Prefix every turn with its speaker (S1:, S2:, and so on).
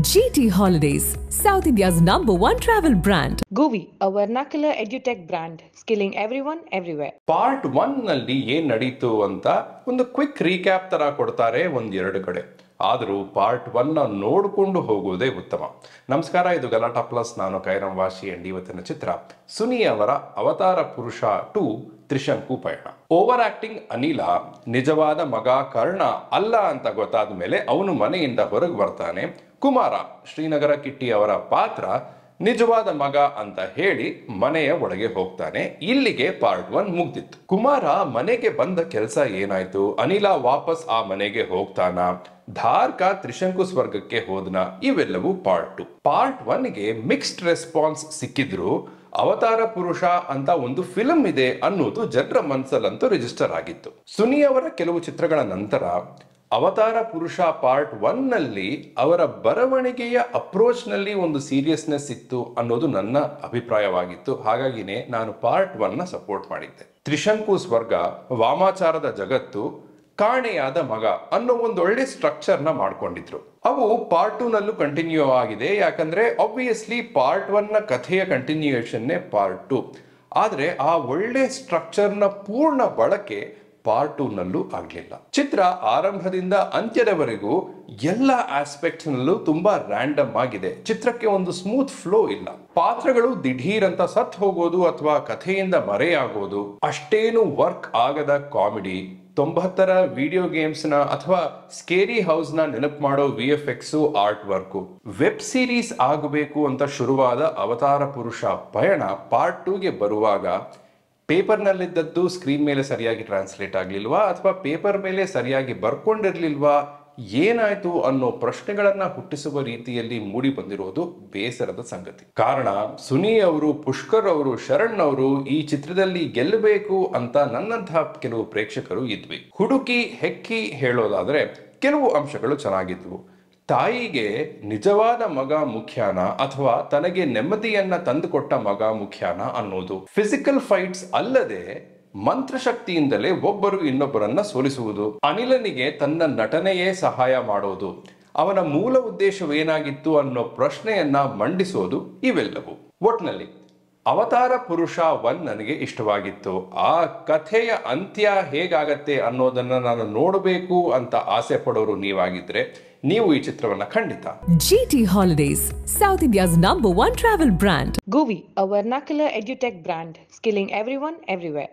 S1: GT Holidays, South India's #1 travel brand.
S2: Govi, a vernacular edutech brand, skilling everyone everywhere.
S3: Part 1 ನಲ್ಲಿ ಏನ್ ನಡೀತು ಅಂತ ಒಂದು ಕ್ವಿಕ್ ರೀಕ್ಯಾಪ್ ತರ ಕೊಡ್ತಾರೆ ಒಂದೆರಡು ಕಡೆ. ಆದರೂ ಪಾರ್ಟ್ 1 ನ ನೋಡಿಕೊಂಡು ಹೋಗುವುದೇ ಉತ್ತಮ. ನಮಸ್ಕಾರ, ಇದು ಗಲಾಟಾ ಪ್ಲಸ್. ನಾನು ಕೈರಂ ವಾಶಿ ಅಂಡ್ ಇವತ್ತಿನ ಚಿತ್ರ ಸುನಿ ಅವರ ಅವತಾರ ಪುರುಷ 2 ತ್ರಿಶಂಕು ಪಯಣ. ಓವರ್ ಆಕ್ಟಿಂಗ್ ಅನಿಲ ನಿಜವಾದ ಮಗ ಕರ್ಣ ಅಲ್ಲ ಅಂತ ಗೊತ್ತಾದ ಮೇಲೆ ಅವನು ಮನೆಯಿಂದ ಹೊರಗೆ ಬರ್ತಾನೆ. ಕುಮಾರ ಶ್ರೀನಗರ ಕಿಟ್ಟಿ ಅವರ ಪಾತ್ರ ನಿಜವಾದ ಮಗ ಅಂತ ಹೇಳಿ ಮನೆಯ ಒಳಗೆ ಹೋಗ್ತಾನೆ. ಇಲ್ಲಿಗೆ ಪಾರ್ಟ್ 1 ಮುಗ್ದಿತ್ತು. ಕುಮಾರ ಮನೆಗೆ ಬಂದ ಕೆಲಸ ಏನಾಯ್ತು? ಅನಿಲ ವಾಪಸ್ ಆ ಮನೆಗೆ ಹೋಗ್ತಾನ? ಧಾರ್ಕ ತ್ರಿಶಂಕು ಸ್ವರ್ಗಕ್ಕೆ ಹೋದ್ನ? ಇವೆಲ್ಲವೂ ಪಾರ್ಟ್ 2. ಪಾರ್ಟ್ 1ಗೆ ಮಿಕ್ಸ್ಡ್ ರೆಸ್ಪಾನ್ಸ್ ಸಿಕ್ಕಿದ್ರು ಅವತಾರ ಪುರುಷ ಅಂತ ಒಂದು ಫಿಲ್ಮ್ ಇದೆ ಅನ್ನೋದು ಜನರ ಮನಸ್ಸಲ್ಲಂತೂ ರಿಜಿಸ್ಟರ್ ಆಗಿತ್ತು. ಸುನಿ ಅವರ ಕೆಲವು ಚಿತ್ರಗಳ ನಂತರ ಅವತಾರ ಪುರುಷ ಪಾರ್ಟ್ 1 ನಲ್ಲಿ ಅವರ ಬರವಣಿಗೆಯ ಅಪ್ರೋಚ್ ನಲ್ಲಿ ಒಂದು ಸೀರಿಯಸ್ನೆಸ್ ಇತ್ತು ಅನ್ನೋದು ನನ್ನ ಅಭಿಪ್ರಾಯವಾಗಿತ್ತು. ಹಾಗಾಗಿನೇ ನಾನು ಪಾರ್ಟ್ 1 ನ ಸಪೋರ್ಟ್ ಮಾಡಿದ್ದೆ. ತ್ರಿಶಂಕು ಸ್ವರ್ಗ, ವಾಮಾಚಾರದ ಜಗತ್ತು, ಕಾಣೆಯಾದ ಮಗ ಅನ್ನೋ ಒಂದು ಒಳ್ಳೆ ಸ್ಟ್ರಕ್ಚರ್ ನ ಮಾಡ್ಕೊಂಡಿದ್ರು. ಅವು ಪಾರ್ಟ್ 2 ನಲ್ಲೂ ಕಂಟಿನ್ಯೂ ಆಗಿದೆ. ಯಾಕಂದ್ರೆ ಆಬ್ವಿಯಸ್ಲಿ ಪಾರ್ಟ್ 1 ನ ಕಥೆಯ ಕಂಟಿನ್ಯೂಯೇಷನ್ ಪಾರ್ಟ್ 2. ಆದ್ರೆ ಆ ಒಳ್ಳೆ ಸ್ಟ್ರಕ್ಚರ್ ನ ಪೂರ್ಣ ಬಳಕೆ ಪಾರ್ಟ್ 2 ನಲ್ಲೂ ಆಗ್ಲಿಲ್ಲ. ಚಿತ್ರ ಆರಂಭದಿಂದ ಅಂತ್ಯದವರೆಗೂ ಎಲ್ಲ ಆಸ್ಪೆಕ್ಟ್ಸ್ ನಲ್ಲೂ ತುಂಬಾ ರ್ಯಾಂಡಮ್ ಆಗಿದೆ. ಚಿತ್ರಕ್ಕೆ ಒಂದು ಸ್ಮೂತ್ ಫ್ಲೋ ಇಲ್ಲ. ಪಾತ್ರಗಳು ದಿಢೀರ್ ಅಂತ ಸತ್ ಹೋಗೋದು ಅಥವಾ ಕಥೆಯಿಂದ ಮರೆಯಾಗೋದು, ಅಷ್ಟೇನು ವರ್ಕ್ ಆಗದ ಕಾಮಿಡಿ, 90ರ ವಿಡಿಯೋ ಗೇಮ್ಸ್ ನ ಅಥವಾ ಸ್ಕೇರಿ ಹೌಸ್ ನ ನೆನಪು ಮಾಡೋ VFX art work, web series ಆಗಬೇಕು ಅಂತ ಶುರುವಾದ ಅವತಾರ ಪುರುಷ ಪಯಣ ಪಾರ್ಟ್ 2ಗೆ ಬರುವಾಗ ಪೇಪರ್ ನಲ್ಲಿದ್ದದ್ದು ಸ್ಕ್ರೀನ್ ಮೇಲೆ ಸರಿಯಾಗಿ ಟ್ರಾನ್ಸ್ಲೇಟ್ ಆಗ್ಲಿಲ್ವಾ ಅಥವಾ ಪೇಪರ್ ಮೇಲೆ ಸರಿಯಾಗಿ ಬರ್ಕೊಂಡಿರ್ಲಿಲ್ವಾ, ಏನಾಯ್ತು ಅನ್ನೋ ಪ್ರಶ್ನೆಗಳನ್ನ ಹುಟ್ಟಿಸುವ ರೀತಿಯಲ್ಲಿ ಮೂಡಿ ಬಂದಿರೋದು ಬೇಸರದ ಸಂಗತಿ. ಕಾರಣ ಸುನಿ ಅವರು, ಪುಷ್ಕರ್ ಅವರು, ಶರಣ್ ಅವರು ಈ ಚಿತ್ರದಲ್ಲಿ ಗೆಲ್ಲಬೇಕು ಅಂತ ನನ್ನಂತಹ ಕೆಲವು ಪ್ರೇಕ್ಷಕರು ಇದ್ವಿ. ಹುಡುಕಿ ಹೆಕ್ಕಿ ಹೇಳೋದಾದ್ರೆ ಕೆಲವು ಅಂಶಗಳು ಚೆನ್ನಾಗಿದ್ವು. ತಾಯಿಗೆ ನಿಜವಾದ ಮಗ ಮುಖ್ಯಾನ ಅಥವಾ ತನಗೆ ನೆಮ್ಮದಿಯನ್ನ ತಂದುಕೊಟ್ಟ ಮಗ ಮುಖ್ಯಾನ ಅನ್ನೋದು, ಫಿಸಿಕಲ್ ಫೈಟ್ಸ್ ಅಲ್ಲದೆ ಮಂತ್ರಶಕ್ತಿಯಿಂದಲೇ ಒಬ್ಬರು ಇನ್ನೊಬ್ಬರನ್ನ ಸೋಲಿಸುವುದು, ಅನಿಲನಿಗೆ ತನ್ನ ನಟನೆಯೇ ಸಹಾಯ ಮಾಡೋದು, ಅವನ ಮೂಲ ಉದ್ದೇಶವೇನಾಗಿತ್ತು ಅನ್ನೋ ಪ್ರಶ್ನೆಯನ್ನ ಮಂಡಿಸೋದು, ಇವೆಲ್ಲವೂ. ಒಟ್ನಲ್ಲಿ ಅವತಾರ ಪುರುಷ 1 ನನಗೆ ಇಷ್ಟವಾಗಿತ್ತು. ಆ ಕಥೆಯ ಅಂತ್ಯ ಹೇಗಾಗತ್ತೆ ಅನ್ನೋದನ್ನ ನಾನು ನೋಡಬೇಕು ಅಂತ ಆಸೆ ಪಡೋರು ನೀವಾಗಿದ್ರೆ ನೀವು ಈ ಚಿತ್ರವನ್ನ ಖಂಡಿತ.
S1: GT Holidays, South India's #1 travel brand.
S2: Govi, a vernacular edutech brand, skilling everyone everywhere.